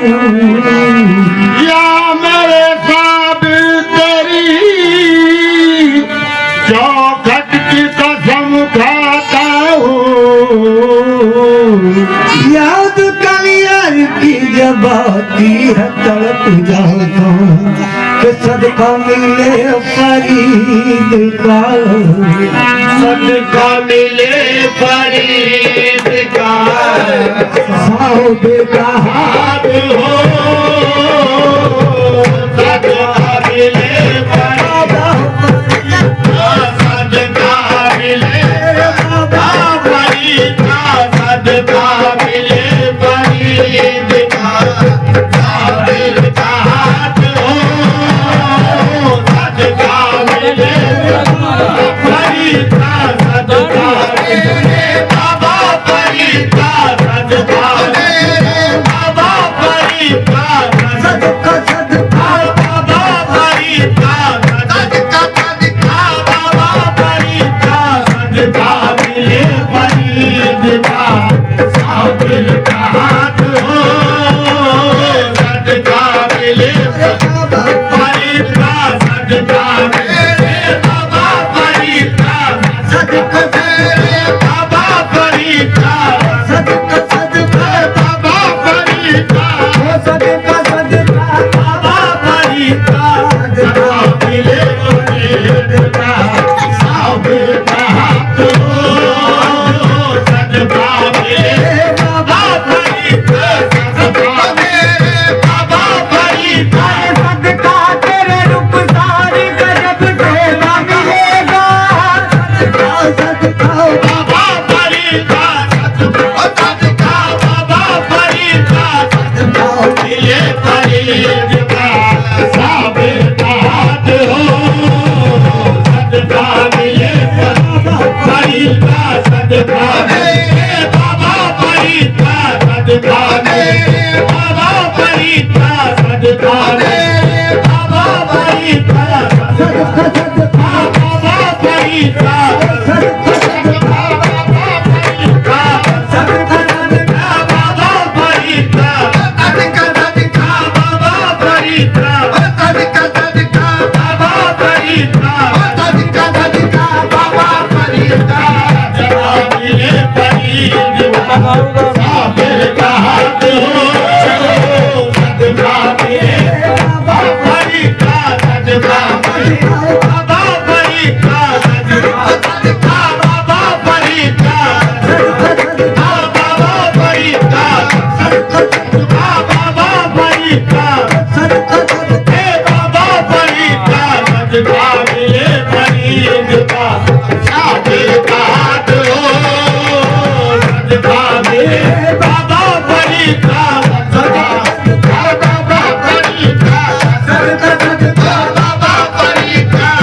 या मेरे साथ तेरी चौखट की कसम खाता हूँ। याद कलियर की जब आती है तड़प जाता हूँ कि सदका मिले फरीद का, सदका मिले फरीद का, साहब का हाथ हो सदका मिले फरीद का, सदका मिले फरीद का, सदका मिले फरीद का, साबिर का हाथ हो सदका मिले फरीद का, सदका मिले बाबा फरीद का, सदका बाबा फरीद का, सदका सदका बाबा फरीद का, सदका सदका बाबा फरीद का, सदका मिले फरीद का, साबिर का हाथ हो सदका मिले फरीद का, सदका मिले बाबा फरीद का, सदका बाबा फरीद का, सदका सदका बाबा फरीद का, सदका सदका बाबा फरीद का, सदका मिले फरीद का, साबिर का हाथ हो सदका मिले बाबा फरीद का, सदका मिले बाबा फरीद का, सदका तेरे रूप सारी गजब सेवा मिलेगा। सदका सदका बाबा फरीद का, सदका बाबा फरीद का, सदका मिले फरीद का, साबिर का हाथ हो सदका मिले फरीद का, सदका मिले बाबा फरीद का, सदका मिले बाबा फरीद का, सदका मिले बाबा फरीद का, सदका सदका बाबा फरीद का, सदका सदका बाबा फरीद का, सदका सदका बाबा फरीद का, बाबा फरीद का, बाबा फरीद का, बाबा फरीद का, सदका मिले फरीद का, साबिर का हाथ हो सदका मिले बाबा फरीद का, सदका मिले बाबा फरीद का, सदका बाबा फरीद का, बाबा फरीद का, बाबा फरीद का, हे बाबा फरीद का, सदका मिले फरीद का, साबिर का हाथ हो सदका मिले बाबा फरीद का, सदका बाबा फरीद का, बाबा फरीद का,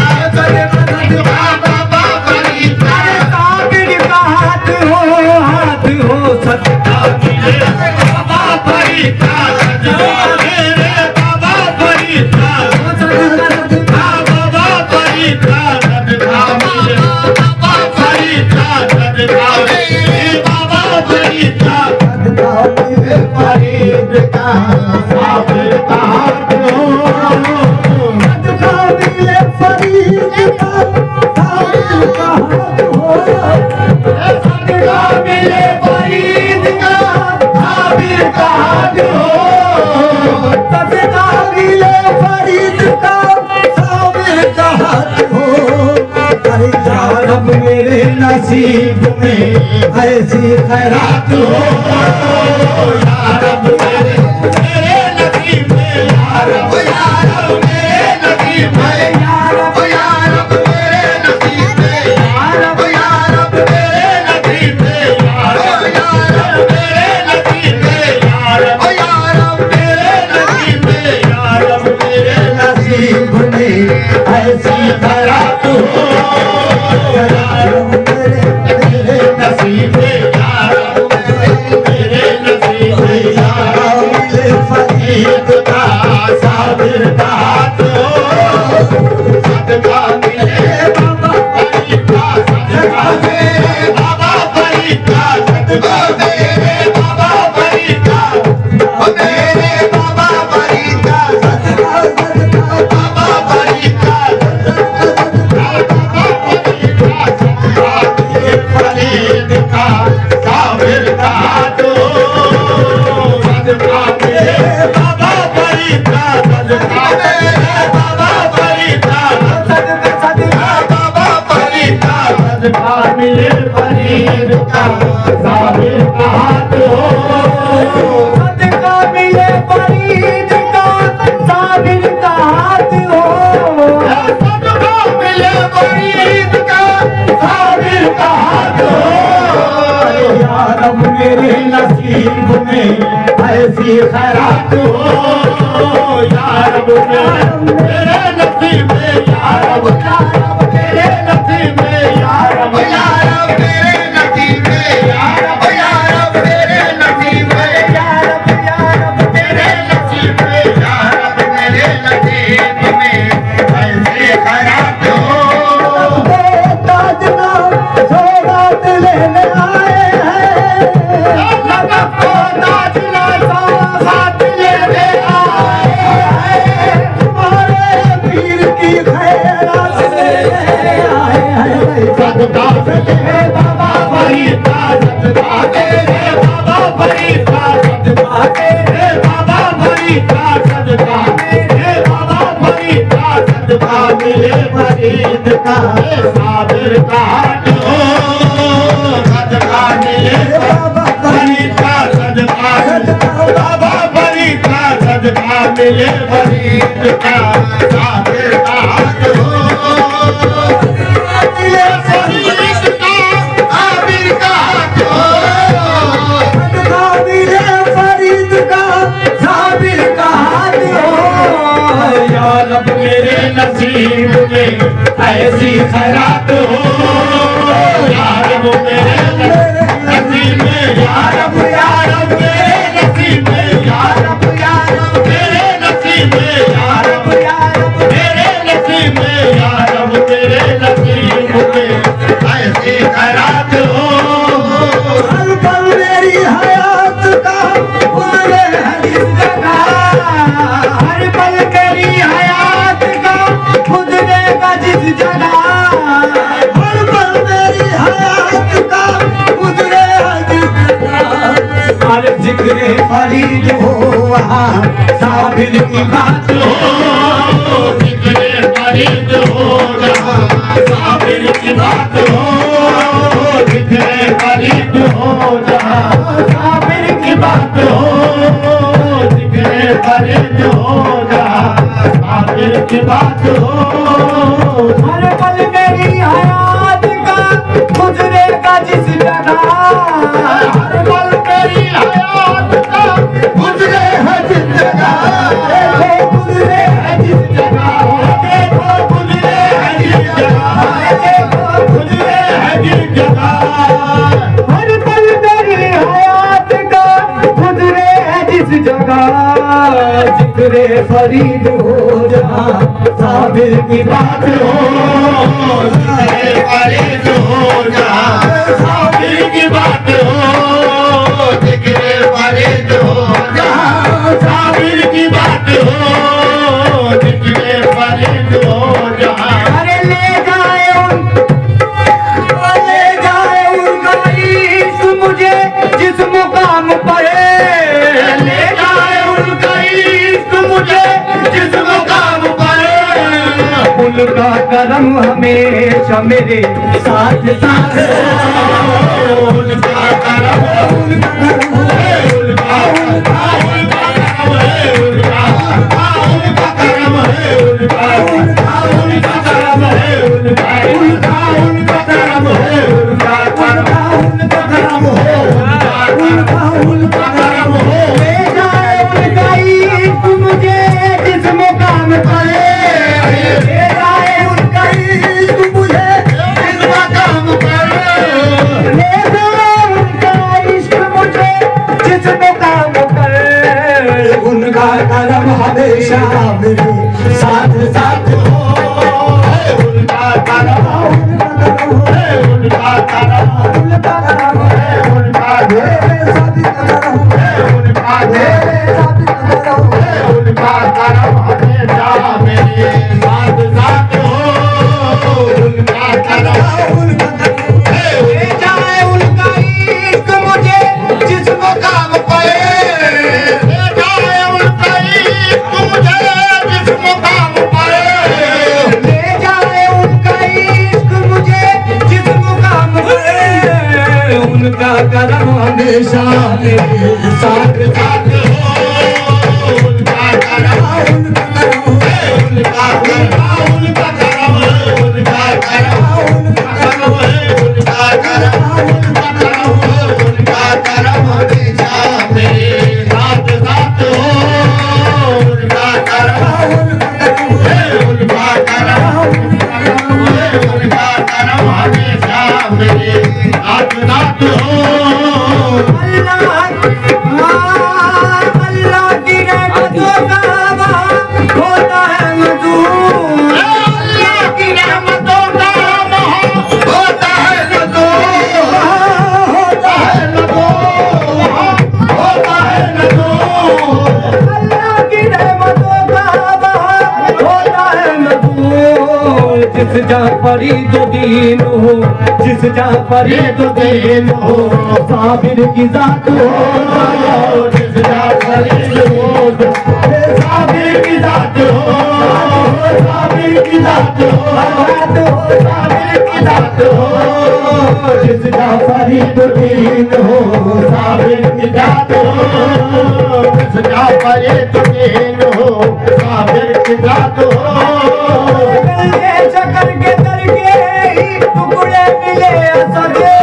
बाबा फरीद का, साबिर का हाथ हो सदका मिले बाबा फरीद का, सदका मेरे बाबा फरीद का, बाबा फरीद का, सदका मिले बाबा फरीद का, सदका मिले बाबा फरीद का, सदका मिले फरीद का, साबिर का हाथ हो सदका मिले फरीद का, साबिर का हाथ हो सदका मिले फरीद का, साबिर का हाथ हो सदका मिले फरीद का, साबिर का हाथ हो। अरे या रब मेरे नसीब में ऐसी खैरात हो। या रब मेरे नसीब में, या रब मेरे नसीब में, या रब मेरे नसीब में, या रब मेरे नसीब में, या रब मेरे नसीब में, या रब मेरे नसीब में, या रब मेरे नसीब में ऐसी खैरात हो। या रब मेरे नसीब में, या रब मेरे नसीब में, या रब मिले फरीद का, साबिर का हाथ हो सदका मिले बाबा फरीद का, सदका मेरे बाबा फरीद का, सदका मेरे बाबा फरीद का, मेरे सदका मिले बाबा फरीद का सदका मिले बाबा फरीद का सदका सदका बाबा फरीद का सदका मिले फरीद का साबिर का हाथ हो सदका मिले फरीद का साबिर का हाथ हो सदका मिले फरीद का साबिर का हाथ हो या रब मेरे नसीब में ऐसी खैरात हो या रब मेरे नसीब में या रब मेरे नसीब में या रब मेरे नसीब में या रब मेरे नसीब में या रब मेरे नसीब में या रब मेरे नसीब में ऐसी खैरात हो ताजना सौगात लेने आए हैं साथ लेने आए हैं तुम्हारे पीर की खैरात लेने आए हैं सदका मिले बाबा फरीद का सदका मिले बाबा फरीद का सदका मिले बाबा फरीद का सदका मिले बाबा फरीद का सदका मिले फरीद का साबिर का हाथ हो सदका मिले बाबा फरीद का सदका बाबा फरीद का सदका मिले फरीद का साबिर का हाथ हो मिले फरीद का साबिर का हाथ हो सदका मिले फरीद का साबिर का हाथ हो या रब मेरे नसीब में ऐसी खैरात हो या रब मेरे नसीब में या रब मेरे नसीब में या रब मेरे नसीब में या रब मेरे नसीब में या रब मेरे नसीब में ऐसी खैरात हो हर पल मेरी हयात का गुजरे है जिस जगह हर पल तेरी हयात का गुजरेगा जिस जगह हर पल मेरी हयात का गुजरे है जिस जगह हर जिक्र फरीद हो वहाँ साबिर की बात हो जिक्रे फरीद हो जहाँ साबिर की बात हो जिक्रे फरीद हो जहाँ साबिर की बात हो जिक्रे फरीद हो जहाँ साबिर की बात हो हर पल मेरी हयात का गुजरेगा जिस जगह हर पल मेरी हयात का गुजरे है जिस जगह देखो गुजरे है जिस जगह देखो गुजरे है जिस जगह देखो गुजरे है जिस जगह हर पल मेरी हयात का गुजरे है जिस जगह जिक्रे फरीद हो जहाँ साबिर की बात हो जिक्रे फरीद हो जहाँ साबिर की बात हो जिक्रे फरीद हो जहाँ साबिर की बात हो जिक्रे फरीद हो जहाँ अरे ले जाए उनका इश्क मुझे जिस मुकाम पर ले जाए उनका इश्क मुझे जिस मुकाम पर उनका करम हमेशा मेरे साथ साथ उनका करम उनका करम है उनका करम है उनका करम है उनका करम हो उनका करम हो ले जाए उनका इश्क मुझे जिस मुकाम पर ले जाए उनका इश्क मुझे इस मकाम पर ले जाए उनका इश्क मुझे जिस मुकाम पर उनका करम हमेशा मेरे साथ साथ हो उनका करम उनका करम उनका करम उनका मेरे साथ करम उनका मेरे साथ करम उनका करम हमेशा मेरे साथ साथ हो उनका करम ले जाए उनका इश्क मुझे जिस मुकाम पर फरीदुद्दीन हो, जिस जा फरीदुद्दीन हो, साबिर की जात हो, जिस जा फरीदुद्दीन हो, साबिर की जात हो, साबिर की जात हो, साबिर की जात हो, जिस जा फरीदुद्दीन हो, साबिर की जात हो, जिस जा फरीदुद्दीन हो, साबिर की जात हो। शकर के दर के ही टुकड़े मिले सके,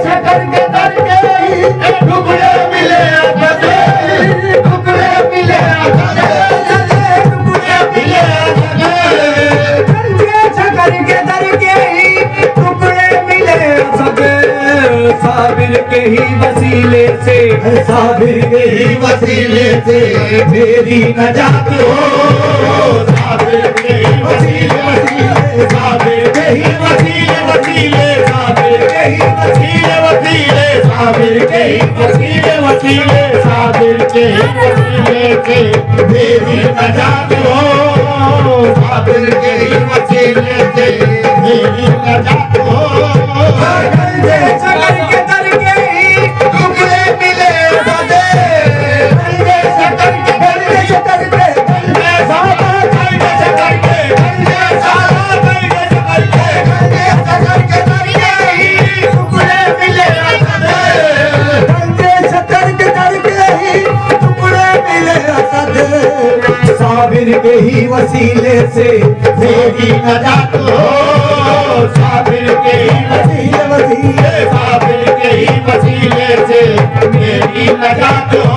शकर के दर के टुकड़े मिले सके, टुकड़े मिले सके, टुकड़े मिले सके, शकर के दर के ही टुकड़े मिले सके, साबिर के ही वसीले से, साबिर के ही वसीले से मेरी नजात हो, साबिर के ही वसीले वसीले, साबिर के ही वसीले वसीले, साबिर के ही वसीले वसीले, साबिर के ही वसीले वसीले, साबिर के ही वसीले से मेरी नजात हो, साबिर के ही वसीले से मेरी नजात हो। शकर के दर के ही टुकड़े मिले सके, शकर के दर के, शकर के दर के, सारा दर के, शकर के दर के, सारा दर के, शकर के, शकर के दर के ही टुकड़े मिले सके, शकर के दर के ही टुकड़े मिले सके, साबिर के ही वसीले से मेरी नजात हो, साबिर के ही वसीले वसीले, साबिर के ही वसीले से मेरी नजात हो।